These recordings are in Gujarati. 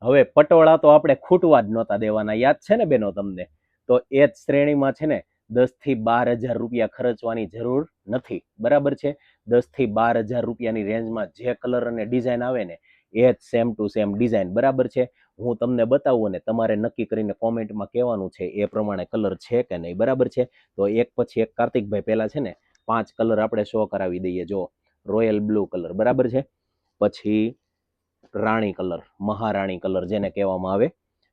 હવે પટોળા તો આપણે ખૂટવા જ નહોતા દેવાના, યાદ છે ને બેનો તમને? તો એ જ શ્રેણીમાં છે ને 10 થી 12 હજાર રૂપિયા ખર્ચવાની જરૂર નથી, બરાબર છે? 10 થી 12 હજાર રૂપિયાની રેન્જમાં જે કલર અને ડિઝાઇન આવે ને એ જ સેમ ટુ સેમ ડિઝાઇન, બરાબર છે? હું તમને બતાવું અને તમારે નક્કી કરીને કોમેન્ટમાં કહેવાનું છે એ પ્રમાણે કલર છે કે નહીં, બરાબર છે? તો એક પછી એક કાર્તિકભાઈ પહેલા છે ને 5 કલર આપણે શો કરાવી દઈએ. જો રોયલ બ્લુ કલર, બરાબર છે? પછી રાણી કલર, મહારાણી કલર જેને કહેવામાં આવે.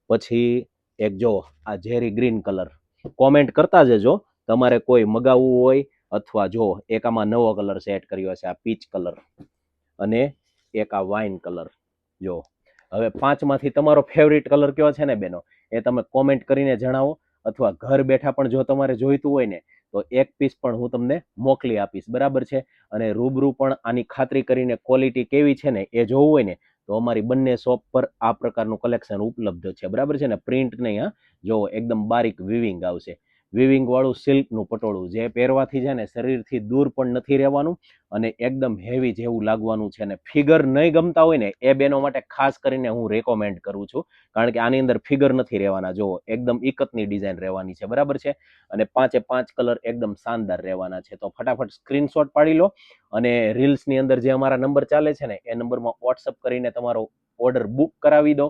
પછી એક જો આ ઝેરી ગ્રીન કલર, કોમેન્ટ કરતા જજો તમારે કોઈ મગાવવું હોય, અથવા જો એક આમાં નવો કલર સેટ કર્યો છે, આ પીચ કલર, અને એક આ વાઇન કલર. જો હવે 5માંથી તમારો ફેવરિટ કલર કયો છે ને બેનો, એ તમે કોમેન્ટ કરીને જણાવો. અથવા ઘર બેઠા પણ જો તમારે જોઈતું હોય ને તો એક પીસ પણ હું તમને મોકલી આપીશ, બરાબર છે? અને રૂબરૂ પણ આની ખાતરી કરીને ક્વોલિટી કેવી છે ને એ જોવું હોય ને તો અમારી બંને શોપ પર આ પ્રકારનું કલેક્શન ઉપલબ્ધ છે, બરાબર છે ને? પ્રિન્ટ નહીં, હા, જો એકદમ બારીક વિવિંગ આવશે, વિવિંગ વાળું સિલ્કનું પટોળું, જે પહેરવાથી છે ને શરીરથી દૂર પણ નથી રહેવાનું અને એકદમ હેવી જેવું લાગવાનું છે. ને ફિગર નહીં ગમતા હોય ને એ બેનો માટે ખાસ કરીને હું રેકોમેન્ડ કરું છું, કારણ કે આની અંદર ફિગર નથી રહેવાના. જો એકદમ ઇકતની ડિઝાઇન રહેવાની છે, બરાબર છે? અને 5 કલર એકદમ શાનદાર રહેવાના છે. તો ફટાફટ સ્ક્રીનશોટ પાડી લો અને રીલ્સની અંદર જે અમારા નંબર ચાલે છે ને એ નંબરમાં વોટ્સઅપ કરીને તમારો ઓર્ડર બુક કરાવી દો.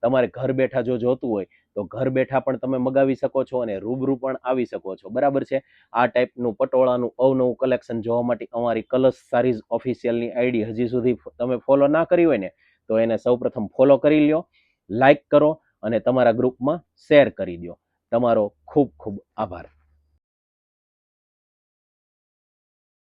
તમારે ઘર બેઠા જો જોતું હોય તો ઘર બેઠા પણ તમે મગાવી શકો છો અને રૂબરૂ પણ આવી શકો છો, બરાબર છે? આ ટાઈપનું પટોળાનું અવનવું કલેક્શન જોવા માટે અમારી કલર્સ સારીઝ ઓફિશિયલની આઈડી હજી સુધી તમે ફોલો ના કરી હોય ને તો એને સૌપ્રથમ ફોલો કરી લ્યો, લાઈક કરો અને તમારા ગ્રુપમાં શેર કરી દો. તમારો ખૂબ ખૂબ આભાર.